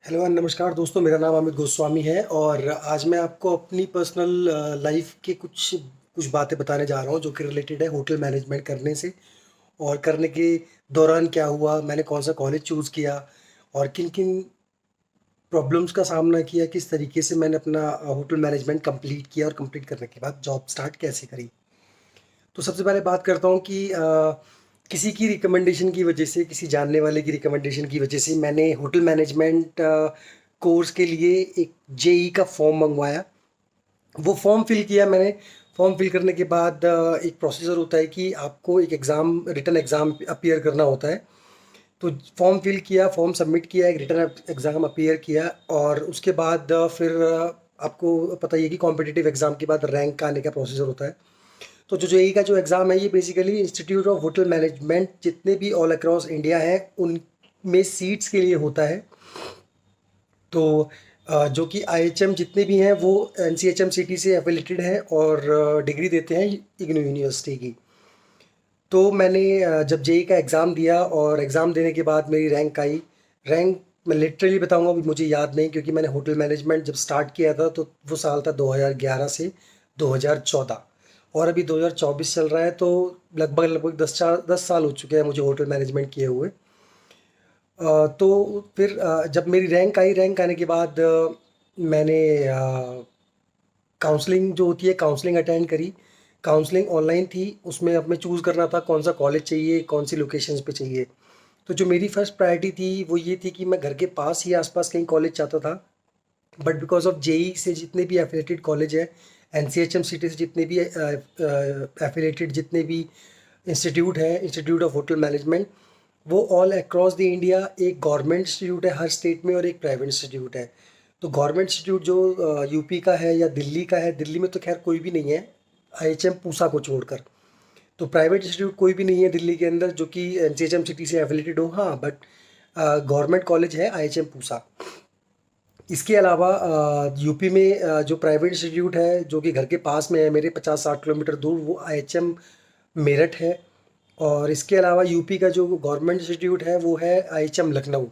Hello and नमस्कार दोस्तों, मेरा नाम अमित गोस्वामी है और आज मैं आपको अपनी पर्सनल लाइफ के कुछ कुछ बातें बताने जा रहा हूँ जो कि रिलेटेड है होटल मैनेजमेंट करने से। और करने के दौरान क्या हुआ, मैंने कौन सा कॉलेज चूज़ किया और किन किन प्रॉब्लम्स का सामना किया, किस तरीके से मैंने अपना होटल मैनेजमेंट कंप्लीट किया और कंप्लीट करने के बाद जॉब स्टार्ट कैसे करी। तो सबसे पहले बात करता हूँ कि किसी की रिकमेंडेशन की वजह से, किसी जानने वाले की रिकमेंडेशन की वजह से मैंने होटल मैनेजमेंट कोर्स के लिए एक जेई का फॉर्म मंगवाया। वो फॉर्म फिल किया मैंने। फॉर्म फिल करने के बाद एक प्रोसीजर होता है कि आपको एक एग्ज़ाम, रिटन एग्ज़ाम अपीयर करना होता है। तो फॉर्म फिल किया, फॉर्म सबमिट किया, एक रिटन एग्ज़ाम अपीयर किया और उसके बाद फिर आपको पता ही है कि कॉम्पिटिटिव एग्ज़ाम के बाद रैंक आने का प्रोसीजर होता है। तो जो जेईई का जो एग्ज़ाम है, ये basically institute of hotel management जितने भी ऑल अक्रॉस इंडिया है उनमें सीट्स के लिए होता है। तो जो कि आईएचएम जितने भी हैं वो एनसीएचएम सिटी से एफिलेटेड हैं और डिग्री देते हैं इग्नू यूनिवर्सिटी की। तो मैंने जब जेईई का एग्ज़ाम दिया और एग्ज़ाम देने के बाद मेरी रैंक आई। रैंक मैं लिटरली बताऊंगा, अभी मुझे याद नहीं क्योंकि मैंने होटल मैनेजमेंट जब स्टार्ट किया था तो वो साल था 2011 से 2014 और अभी 2024 चल रहा है। तो लगभग लगभग 10 साल हो चुके हैं मुझे होटल मैनेजमेंट किए हुए। तो फिर जब मेरी रैंक आई, रैंक आने के बाद मैंने काउंसलिंग जो होती है, काउंसलिंग अटेंड करी। काउंसलिंग ऑनलाइन थी, उसमें अब मैं चूज़ करना था कौन सा कॉलेज चाहिए, कौन सी लोकेशंस पे चाहिए। तो जो मेरी फर्स्ट प्रायोरिटी थी वो ये थी कि मैं घर के पास ही आसपास कहीं कॉलेज चाहता था। बट बिकॉज ऑफ जेई से जितने भी एफिलेटेड कॉलेज है, एनसीएचएम सिटी से जितने भी एफिलेटेड जितने भी इंस्टीट्यूट है, इंस्टीट्यूट ऑफ होटल मैनेजमेंट, वो ऑल अक्रॉस द इंडिया एक गवर्नमेंट इंस्टीट्यूट है हर स्टेट में और एक प्राइवेट इंस्टीट्यूट है। तो गवर्नमेंट इंस्टीट्यूट जो यूपी का है या दिल्ली का है, दिल्ली में तो खैर कोई भी नहीं है आईएचएम पूसा को छोड़कर। तो प्राइवेट इंस्टीट्यूट कोई भी नहीं है दिल्ली के अंदर जो कि एनसीएचएम सिटी से एफिलेटेड हो। हाँ, बट गवर्नमेंट कॉलेज है आईएचएम पूसा। इसके अलावा यूपी में जो प्राइवेट इंस्टीट्यूट है जो कि घर के पास में है मेरे 50-60 किलोमीटर दूर, वो आईएचएम मेरठ है। और इसके अलावा यूपी का जो गवर्नमेंट इंस्टीट्यूट है वो है आईएचएम लखनऊ।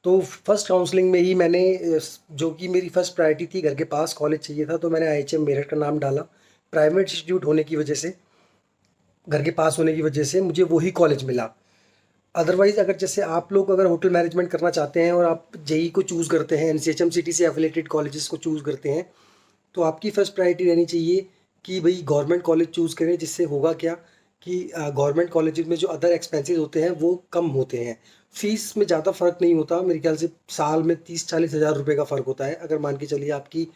तो फर्स्ट काउंसलिंग में ही मैंने जो कि मेरी फर्स्ट प्रायोरिटी थी, घर के पास कॉलेज चाहिए था, तो मैंने आईएचएम मेरठ का नाम डाला। प्राइवेट इंस्टीट्यूट होने की वजह से, घर के पास होने की वजह से मुझे वही कॉलेज मिला। अदरवाइज़ अगर जैसे आप लोग अगर होटल मैनेजमेंट करना चाहते हैं और आप जेई को चूज़ करते हैं, एनसीएचएम सिटी से एफिलेटेड कॉलेजेस को चूज़ करते हैं, तो आपकी फ़र्स्ट प्रायोरिटी रहनी चाहिए कि भाई गवर्नमेंट कॉलेज चूज़ करें। जिससे होगा क्या कि गवर्नमेंट कॉलेज में जो अदर एक्सपेंसेस होते हैं वो कम होते हैं। फ़ीस में ज़्यादा फ़र्क नहीं होता, मेरे ख्याल से साल में 30-40 हज़ार रुपये का फ़र्क होता है। अगर मान के चलिए आपकी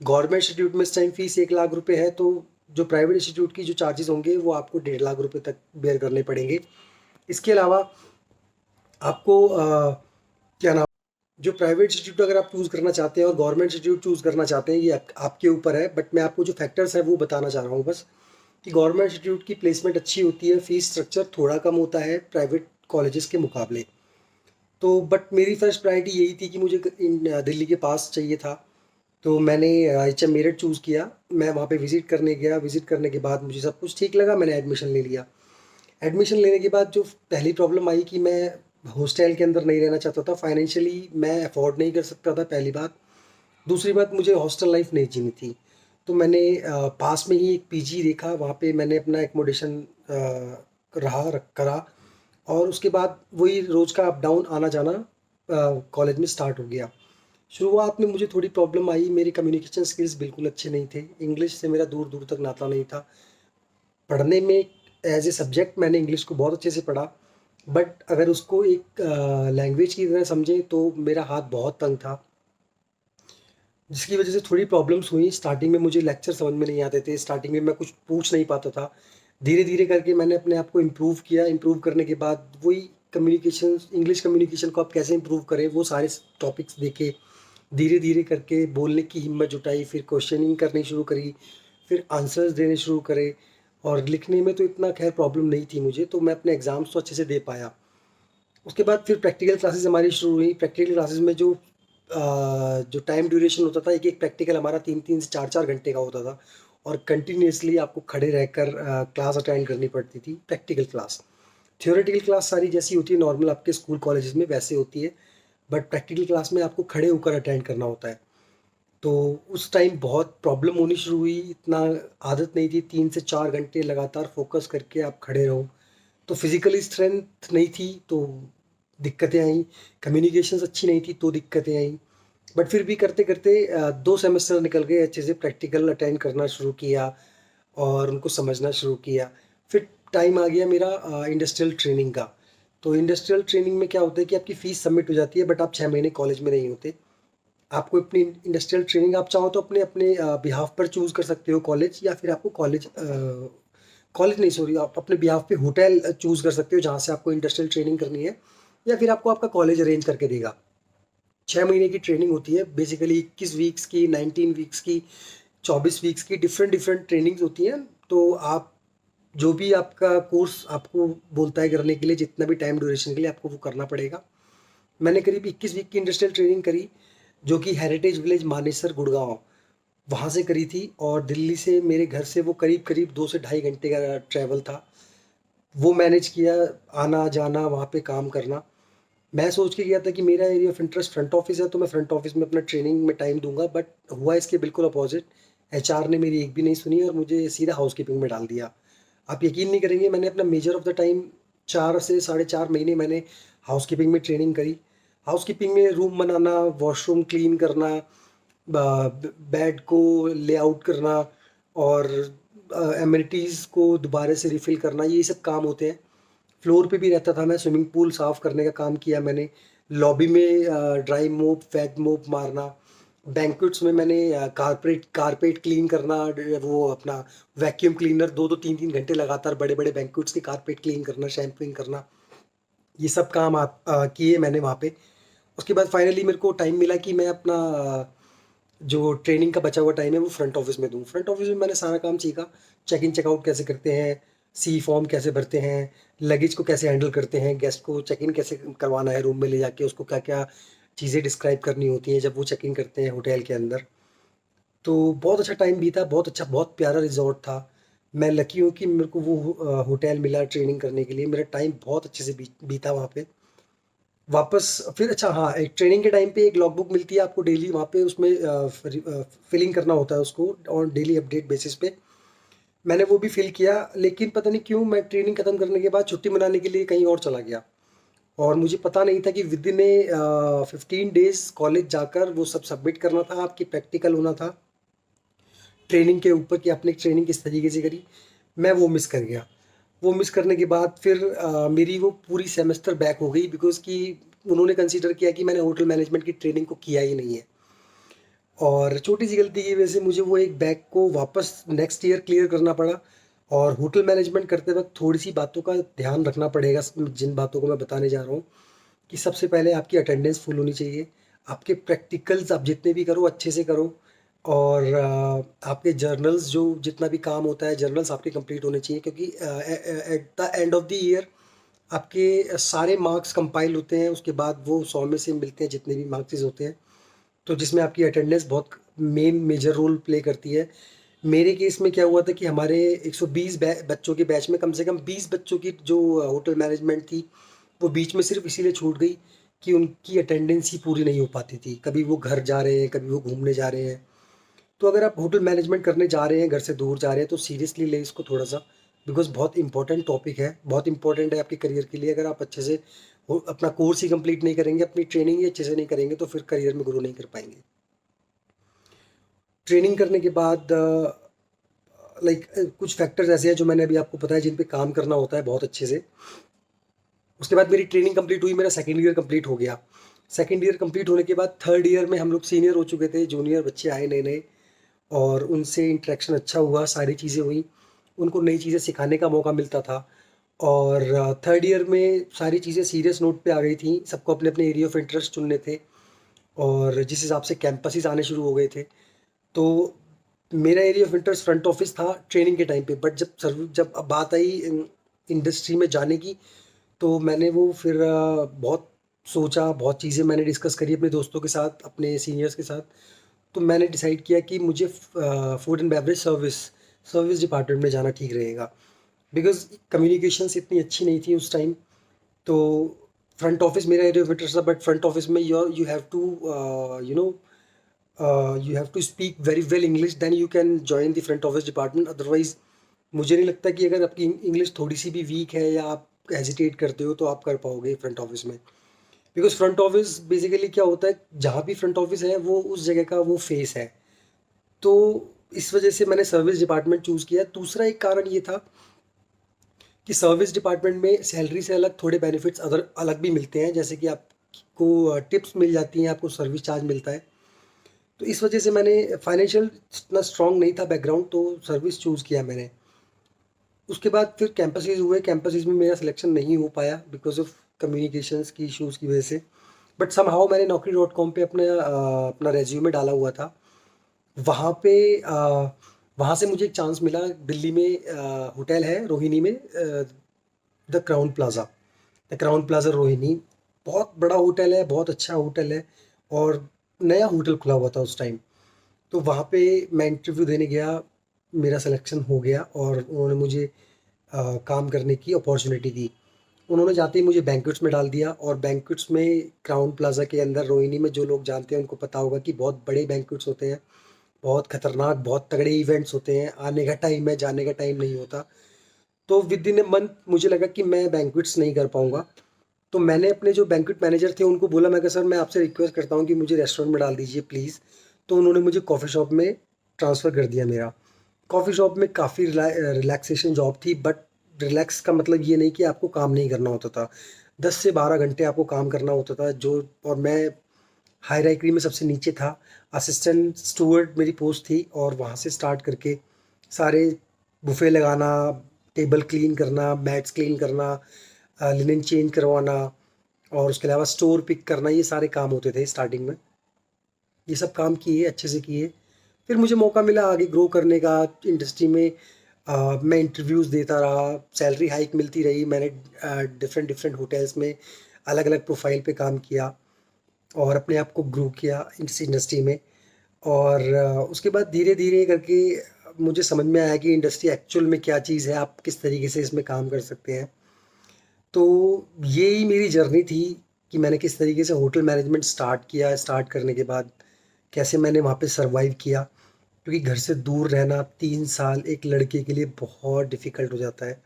गवर्नमेंट इंस्टीट्यूट में इस टाइम फ़ीस 1 लाख रुपये है, तो जो प्राइवेट इंस्टीट्यूट की जो चार्जेस होंगे वो आपको 1.5 लाख रुपये तक बेयर करने पड़ेंगे। इसके अलावा आपको क्या नाम, जो प्राइवेट इंस्टीट्यूट अगर आप चूज़ करना चाहते हैं और गवर्नमेंट इंस्टीट्यूट चूज़ करना चाहते हैं, ये आपके ऊपर है। बट मैं आपको जो फैक्टर्स हैं वो बताना चाह रहा हूँ बस, कि गवर्नमेंट इंस्टीट्यूट की प्लेसमेंट अच्छी होती है, फीस स्ट्रक्चर थोड़ा कम होता है प्राइवेट कॉलेजेस के मुकाबले। तो बट मेरी फर्स्ट प्रायोरिटी यही थी कि मुझे दिल्ली के पास चाहिए था। तो मैंने एचएम मेरठ चूज़ किया। मैं वहाँ पे विज़िट करने गया, विज़िट करने के बाद मुझे सब कुछ ठीक लगा, मैंने एडमिशन ले लिया। एडमिशन लेने के बाद जो पहली प्रॉब्लम आई कि मैं हॉस्टल के अंदर नहीं रहना चाहता था, फाइनेंशियली मैं अफोर्ड नहीं कर सकता था, पहली बात। दूसरी बात, मुझे हॉस्टल लाइफ नहीं जीनी थी। तो मैंने पास में ही एक पीजी देखा, वहाँ पे मैंने अपना एकोमोडेशन करा और उसके बाद वही रोज़ का अप डाउन आना जाना कॉलेज में स्टार्ट हो गया। शुरुआत में मुझे थोड़ी प्रॉब्लम आई, मेरे कम्युनिकेशन स्किल्स बिल्कुल अच्छे नहीं थे, इंग्लिश से मेरा दूर दूर तक नाता नहीं था। पढ़ने में एज ए सब्जेक्ट मैंने इंग्लिश को बहुत अच्छे से पढ़ा, बट अगर उसको एक लैंग्वेज की तरह समझें तो मेरा हाथ बहुत तंग था, जिसकी वजह से थोड़ी प्रॉब्लम्स हुई। स्टार्टिंग में मुझे लेक्चर समझ में नहीं आते थे, स्टार्टिंग में मैं कुछ पूछ नहीं पाता था। धीरे धीरे करके मैंने अपने आप को इम्प्रूव किया। इम्प्रूव करने के बाद वही कम्युनिकेशन, इंग्लिश कम्युनिकेशन को आप कैसे इम्प्रूव करें वो सारे टॉपिक्स देखे। धीरे धीरे करके बोलने की हिम्मत जुटाई, फिर क्वेश्चनिंग करनी शुरू करी, फिर आंसर्स देने शुरू करे। और लिखने में तो इतना खैर प्रॉब्लम नहीं थी मुझे, तो मैं अपने एग्ज़ाम्स तो अच्छे से दे पाया। उसके बाद फिर प्रैक्टिकल क्लासेस हमारी शुरू हुई। प्रैक्टिकल क्लासेस में जो टाइम ड्यूरेशन होता था, एक एक प्रैक्टिकल हमारा 3-3 से 4-4 घंटे का होता था और कंटिन्यूसली आपको खड़े रहकर क्लास अटेंड करनी पड़ती थी। प्रैक्टिकल क्लास, थियोरेटिकल क्लास सारी जैसी होती है नॉर्मल आपके स्कूल कॉलेजेस में वैसे होती है, बट प्रैक्टिकल क्लास में आपको खड़े होकर अटेंड करना होता है। तो उस टाइम बहुत प्रॉब्लम होनी शुरू हुई, इतना आदत नहीं थी 3 से 4 घंटे लगातार फ़ोकस करके आप खड़े रहो। तो फिज़िकली स्ट्रेंथ नहीं थी तो दिक्कतें आईं, कम्युनिकेशंस अच्छी नहीं थी तो दिक्कतें आईं। बट फिर भी करते-करते 2 सेमेस्टर निकल गए, अच्छे से प्रैक्टिकल अटेंड करना शुरू किया और उनको समझना शुरू किया। फिर टाइम आ गया मेरा इंडस्ट्रियल ट्रेनिंग का। तो इंडस्ट्रियल ट्रेनिंग में क्या होता है कि आपकी फ़ीस सबमिट हो जाती है बट आप 6 महीने कॉलेज में नहीं होते। आपको अपनी इंडस्ट्रियल ट्रेनिंग आप चाहो तो अपने अपने बिहाफ़ पर चूज़ कर सकते हो कॉलेज, या फिर आपको कॉलेज नहीं सॉरी, आप अपने बिहाफ़ पे होटल चूज़ कर सकते हो जहाँ से आपको इंडस्ट्रियल ट्रेनिंग करनी है, या फिर आपको आपका कॉलेज अरेंज करके देगा। 6 महीने की ट्रेनिंग होती है, बेसिकली 21 वीक्स की, 19 वीक्स की, 24 वीक्स की डिफरेंट डिफरेंट ट्रेनिंग्स होती हैं। तो आप जो भी आपका कोर्स आपको बोलता है करने के लिए, जितना भी टाइम ड्यूरेशन के लिए, आपको वो करना पड़ेगा। मैंने करीब 21 वीक की इंडस्ट्रियल ट्रेनिंग करी, जो कि हेरिटेज विलेज मानेसर गुड़गांव वहाँ से करी थी, और दिल्ली से मेरे घर से वो करीब करीब 2 से ढाई घंटे का ट्रैवल था। वो मैनेज किया, आना जाना वहाँ पे काम करना। मैं सोच के गया था कि मेरा area of interest front office है तो मैं फ्रंट ऑफिस में अपना ट्रेनिंग में टाइम दूंगा, बट हुआ इसके बिल्कुल अपोजिट। एचआर ने मेरी एक भी नहीं सुनी और मुझे सीधा हाउसकीपिंग में डाल दिया। आप यकीन नहीं करेंगे, मैंने अपना मेजर ऑफ द टाइम 4 से 4.5 महीने मैंने हाउसकीपिंग में ट्रेनिंग करी। हाउसकीपिंग में रूम बनाना, वॉशरूम क्लीन करना, बेड को लेआउट करना, और एमिनिटीज़ को दोबारा से रिफ़िल करना, ये सब काम होते हैं। फ्लोर पे भी रहता था मैं, स्विमिंग पूल साफ़ करने का काम किया मैंने। लॉबी में ड्राई मोप, वेट मोप मारना। बैंक्वेट्स में मैंने कारपेट कारपेट क्लीन करना, वो अपना वैक्यूम क्लीनर 2-2 3-3 घंटे लगातार बड़े बड़े बैंक्वेट्स के कारपेट क्लीन करना, शैम्पूइंग करना, ये सब काम किए मैंने वहाँ पे। उसके बाद फाइनली मेरे को टाइम मिला कि मैं अपना जो ट्रेनिंग का बचा हुआ टाइम है वो फ्रंट ऑफिस में दूँ। फ्रंट ऑफिस में मैंने सारा काम सीखा, चेक इन चेकआउट कैसे करते हैं, सी फॉर्म कैसे भरते हैं, लगेज को कैसे हैंडल करते हैं, गेस्ट को चेक इन कैसे करवाना है रूम में ले जाके, उसको क्या क्या चीज़ें डिस्क्राइब करनी होती हैं जब वो चेक इन करते हैं होटल के अंदर। तो बहुत अच्छा टाइम बीता, बहुत अच्छा, बहुत प्यारा रिजॉर्ट था। मैं लकी हूँ कि मेरे को वो होटल मिला ट्रेनिंग करने के लिए। मेरा टाइम बहुत अच्छे से बीता वहाँ पे। वापस फिर अच्छा हाँ, एक ट्रेनिंग के टाइम पे एक लॉगबुक मिलती है आपको डेली, वहाँ पे उसमें फिलिंग करना होता है उसको ऑन डेली अपडेट बेसिस पे। मैंने वो भी फिल किया, लेकिन पता नहीं क्यों मैं ट्रेनिंग खत्म करने के बाद छुट्टी मनाने के लिए कहीं और चला गया, और मुझे पता नहीं था कि विद इन 15 डेज कॉलेज जाकर वो सब सबमिट करना था, आपकी प्रैक्टिकल होना था ट्रेनिंग के ऊपर कि आपने ट्रेनिंग किस तरीके से करी। मैं वो मिस कर गया। वो मिस करने के बाद फिर मेरी वो पूरी सेमेस्टर बैक हो गई, बिकॉज़ कि उन्होंने कंसीडर किया कि मैंने होटल मैनेजमेंट की ट्रेनिंग को किया ही नहीं है। और छोटी सी गलती की वजह से मुझे वो एक बैक को वापस नेक्स्ट ईयर क्लियर करना पड़ा। और होटल मैनेजमेंट करते वक्त थोड़ी सी बातों का ध्यान रखना पड़ेगा, जिन बातों को मैं बताने जा रहा हूँ। कि सबसे पहले आपकी अटेंडेंस फुल होनी चाहिए, आपके प्रैक्टिकल्स आप जितने भी करो अच्छे से करो, और आपके जर्नल्स जो जितना भी काम होता है जर्नल्स आपके कंप्लीट होने चाहिए, क्योंकि at the end of the year आपके सारे मार्क्स कंपाइल होते हैं, उसके बाद वो 100 में से मिलते हैं जितने भी मार्क्स होते हैं। तो जिसमें आपकी अटेंडेंस बहुत मेजर रोल प्ले करती है। मेरे केस में क्या हुआ था कि हमारे 120 बच्चों के बैच में कम से कम 20 बच्चों की जो होटल मैनेजमेंट थी, वो बीच में सिर्फ इसीलिए छूट गई कि उनकी अटेंडेंस ही पूरी नहीं हो पाती थी। कभी वो घर जा रहे हैं, कभी वो घूमने जा रहे हैं। तो अगर आप होटल मैनेजमेंट करने जा रहे हैं, घर से दूर जा रहे हैं, तो सीरियसली ले इसको थोड़ा सा, बिकॉज़ बहुत इंपॉर्टेंट टॉपिक है, बहुत इंपॉर्टेंट है आपके करियर के लिए। अगर आप अच्छे से अपना कोर्स ही कंप्लीट नहीं करेंगे, अपनी ट्रेनिंग ही अच्छे से नहीं करेंगे, तो फिर करियर में ग्रो नहीं कर पाएंगे। ट्रेनिंग करने के बाद लाइक कुछ फैक्टर्स ऐसे हैं जो मैंने अभी आपको बताया, जिन पे काम करना होता है बहुत अच्छे से। उसके बाद मेरी ट्रेनिंग कंप्लीट हुई, मेरा सेकंड ईयर कंप्लीट हो गया। सेकंड ईयर कंप्लीट होने के बाद थर्ड ईयर में हम लोग सीनियर हो चुके थे, जूनियर बच्चे आए नए नए, और उनसे इंटरेक्शन अच्छा हुआ, सारी चीज़ें हुई, उनको नई चीज़ें सिखाने का मौका मिलता था। और थर्ड ईयर में सारी चीज़ें सीरियस नोट पे आ गई थी, सबको अपने अपने एरिया ऑफ इंटरेस्ट चुनने थे, और जिस हिसाब से कैंपसेस आने शुरू हो गए थे। तो मेरा area of interest front office था ट्रेनिंग के टाइम पे, बट जब अब बात आई इंडस्ट्री में जाने की, तो मैंने वो फिर बहुत सोचा, बहुत चीज़ें मैंने डिस्कस करी अपने दोस्तों के साथ, अपने सीनियर्स के साथ। तो मैंने डिसाइड किया कि मुझे food and beverage service department में जाना ठीक रहेगा, बिकॉज़ कम्युनिकेशंस इतनी अच्छी नहीं थी उस टाइम। तो फ्रंट ऑफिस मेरा एरिया ऑफ इंटरेस्ट था, बट फ्रंट ऑफिस में you have to you know you have to speak very well English, then you can join the front office department. Otherwise मुझे नहीं लगता कि अगर आपकी इंग्लिश थोड़ी सी भी वीक है या आप हेजिटेट करते हो तो आप कर पाओगे फ्रंट ऑफिस में। बिकॉज फ्रंट ऑफिस बेसिकली क्या होता है, जहाँ भी फ्रंट ऑफिस है वो उस जगह का वो फेस है। तो इस वजह से मैंने सर्विस डिपार्टमेंट चूज़ किया। दूसरा एक कारण ये था कि सर्विस डिपार्टमेंट में सैलरी से अलग थोड़े बेनिफिट्स अदर अलग भी मिलते हैं, जैसे कि आपको टिप्स मिल जाती हैं, आपको सर्विस चार्ज मिलता है। तो इस वजह से मैंने फाइनेंशियल इतना स्ट्रांग नहीं था बैकग्राउंड, तो सर्विस चूज़ किया मैंने। उसके बाद फिर कैंपसेस हुए, कैंपसेस में मेरा सिलेक्शन नहीं हो पाया बिकॉज ऑफ कम्युनिकेशंस की इश्यूज़ की वजह से। बट समहाउ मैंने Naukri.com पे अपना रेज्यूमे डाला हुआ था। वहाँ पे वहाँ से मुझे एक चांस मिला। दिल्ली में होटल है रोहिणी में, the crown plaza. The crown plaza Rohini बहुत बड़ा होटल है, बहुत अच्छा होटल है, और नया होटल खुला हुआ था उस टाइम। तो वहाँ पे मैं इंटरव्यू देने गया, मेरा सिलेक्शन हो गया और उन्होंने मुझे काम करने की अपॉर्चुनिटी दी। उन्होंने जाते ही मुझे बैंक्वेट्स में डाल दिया, और बैंक्वेट्स में क्राउन प्लाज़ा के अंदर रोहिणी में, जो लोग जानते हैं उनको पता होगा कि बहुत बड़े बैंक्वेट्स होते हैं, बहुत खतरनाक, बहुत तगड़े इवेंट्स होते हैं, आने का टाइम है, जाने का टाइम नहीं होता। तो विद इन ए मंथ मुझे लगा कि मैं बैंक्वेट्स नहीं कर पाऊँगा। तो मैंने अपने जो बैंक्वेट मैनेजर थे उनको बोला, मैं कहा सर मैं आपसे रिक्वेस्ट करता हूँ कि मुझे रेस्टोरेंट में डाल दीजिए प्लीज़। तो उन्होंने मुझे कॉफ़ी शॉप में ट्रांसफ़र कर दिया मेरा। कॉफ़ी शॉप में काफ़ी रिलैक्सेशन जॉब थी, बट रिलैक्स का मतलब ये नहीं कि आपको काम नहीं करना होता था। 10 से 12 घंटे आपको काम करना होता था, जो और मैं हायरार्की में सबसे नीचे था। असिस्टेंट स्टूवर्ड मेरी पोस्ट थी, और वहाँ से स्टार्ट करके सारे बुफ़े लगाना, टेबल क्लीन करना, मैट्स क्लीन करना, लिनन चेंज करवाना, और उसके अलावा स्टोर पिक करना, ये सारे काम होते थे स्टार्टिंग में। ये सब काम किए, अच्छे से किए। फिर मुझे मौका मिला आगे ग्रो करने का इंडस्ट्री में। मैं इंटरव्यूज़ देता रहा, सैलरी हाइक मिलती रही। मैंने डिफरेंट डिफरेंट होटल्स में अलग अलग प्रोफाइल पे काम किया और अपने आप को ग्रो किया इस इंडस्ट्री में। और उसके बाद धीरे धीरे करके मुझे समझ में आया कि इंडस्ट्री एक्चुअल में क्या चीज़ है, आप किस तरीके से इसमें काम कर सकते हैं। तो यही मेरी जर्नी थी कि मैंने किस तरीके से होटल मैनेजमेंट स्टार्ट किया। स्टार्ट करने के बाद कैसे मैंने वहाँ पे सरवाइव किया, क्योंकि घर से दूर रहना 3 साल एक लड़के के लिए बहुत डिफ़िकल्ट हो जाता है।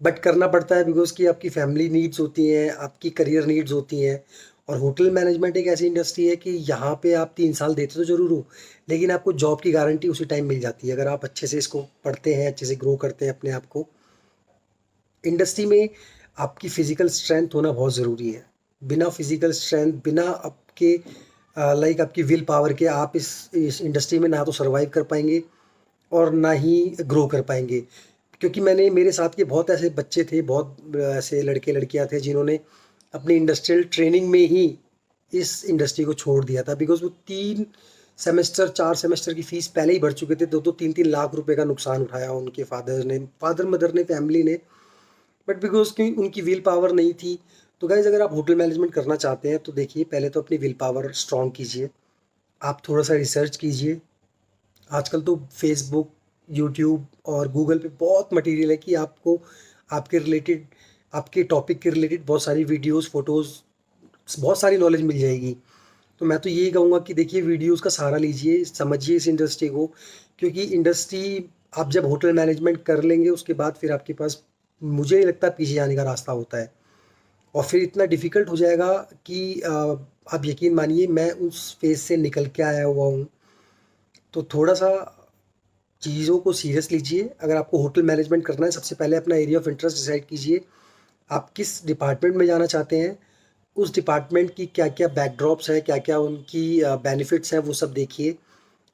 बट करना पड़ता है बिकॉज़ कि आपकी फैमिली नीड्स होती हैं, आपकी करियर नीड्स होती हैं। और होटल मैनेजमेंट एक ऐसी इंडस्ट्री है कि यहाँ पे आप 3 साल देते तो ज़रूर हो, लेकिन आपको जॉब की गारंटी उसी टाइम मिल जाती है अगर आप अच्छे से इसको पढ़ते हैं, अच्छे से ग्रो करते हैं अपने आप को। इंडस्ट्री में आपकी फ़िज़िकल स्ट्रेंथ होना बहुत ज़रूरी है। बिना फ़िज़िकल स्ट्रेंथ, बिना आपके लाइक आपकी विल पावर के आप इस इंडस्ट्री में ना तो सर्वाइव कर पाएँगे और ना ही ग्रो कर पाएँगे। क्योंकि मेरे साथ के बहुत ऐसे बच्चे थे, बहुत ऐसे लड़के-लड़कियाँ थे जिन्होंने अपनी इंडस्ट्रियल ट्रेनिंग में ही इस इंडस्ट्री को छोड़ दिया था, बिकॉज़ वो 3 सेमेस्टर 4 सेमेस्टर की फ़ीस पहले ही भर चुके थे। 2-2 3-3 लाख रुपए का नुकसान उठाया उनके फ़ादर-मदर ने, फैमिली ने। बट बिकॉज़ कि उनकी विल पावर नहीं थी। तो गाइज़ अगर आप होटल मैनेजमेंट करना चाहते हैं तो देखिए, पहले तो अपनी विल पावर स्ट्रॉन्ग कीजिए। आप थोड़ा-सा रिसर्च कीजिए। आजकल तो फ़ेसबुक, यूट्यूब और गूगल पे बहुत मटेरियल है कि आपको आपके रिलेटेड, आपके टॉपिक के रिलेटेड बहुत सारी वीडियोज़, फ़ोटोज़, बहुत सारी नॉलेज मिल जाएगी। तो मैं तो यही कहूँगा कि देखिए, वीडियोज़ का सहारा लीजिए, समझिए इस इंडस्ट्री को। क्योंकि इंडस्ट्री, आप जब होटल मैनेजमेंट कर लेंगे उसके बाद फिर आपके पास, मुझे नहीं लगता पीछे जाने का रास्ता होता है। और फिर इतना डिफ़िकल्ट हो जाएगा कि आप यकीन मानिए मैं उस फ़ेज़ से निकल के आया हुआ हूँ। तो थोड़ा-सा चीज़ों को सीरियस लीजिए। अगर आपको होटल मैनेजमेंट करना है, सबसे पहले अपना एरिया ऑफ़ इंटरेस्ट डिसाइड कीजिए। आप किस डिपार्टमेंट में जाना चाहते हैं, उस डिपार्टमेंट की क्या-क्या बैकड्रॉप्स हैं, क्या-क्या उनकी बेनिफिट्स हैं, वो सब देखिए।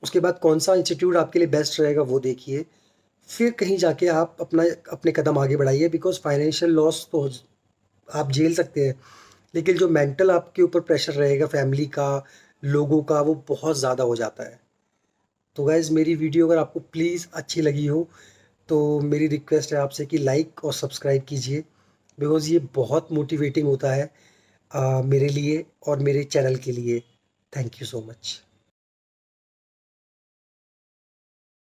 उसके बाद कौन-सा इंस्टीट्यूट आपके लिए बेस्ट रहेगा वो देखिए। फिर कहीं जाके आप अपने कदम आगे बढ़ाइए, बिकॉज़ फाइनेंशियल लॉस तो आप झेल सकते हैं, लेकिन जो मेंटल आपके ऊपर प्रेशर रहेगा फैमिली का, लोगों का, वो बहुत ज़्यादा हो जाता है। तो गाइज़, मेरी वीडियो अगर आपको प्लीज़ अच्छी लगी हो तो मेरी रिक्वेस्ट है आपसे कि लाइक और सब्सक्राइब कीजिए, बिकॉज़ ये बहुत मोटिवेटिंग होता है मेरे लिए और मेरे चैनल के लिए। Thank you so much.